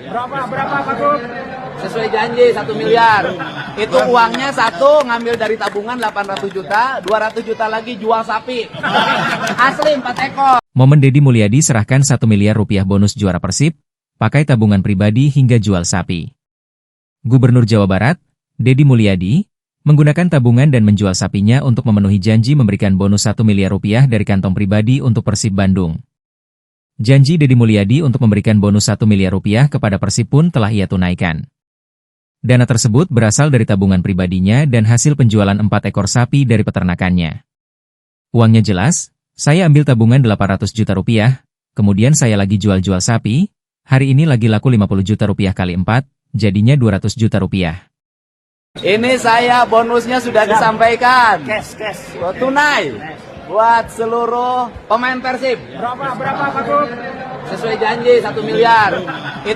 Berapa Pak Gub? Sesuai janji 1 miliar. Itu uangnya satu ngambil dari tabungan 800 juta, 200 juta lagi jual sapi. Asli 4 ekor. Momen Deddy Mulyadi serahkan 1 miliar rupiah bonus juara Persib, pakai tabungan pribadi hingga jual sapi. Gubernur Jawa Barat, Deddy Mulyadi, menggunakan tabungan dan menjual sapinya untuk memenuhi janji memberikan bonus 1 miliar rupiah dari kantong pribadi untuk Persib Bandung. Janji Deddy Mulyadi untuk memberikan bonus 1 miliar rupiah kepada Persib pun telah ia tunaikan. Dana tersebut berasal dari tabungan pribadinya dan hasil penjualan 4 ekor sapi dari peternakannya. Uangnya jelas, saya ambil tabungan 800 juta rupiah, kemudian saya lagi jual-jual sapi, hari ini lagi laku 50 juta rupiah kali 4, jadinya 200 juta rupiah. Ini saya bonusnya sudah disampaikan. Cash. Tunai. Buat seluruh pemain Persib. Berapa Pak Gub? Sesuai janji 1 miliar.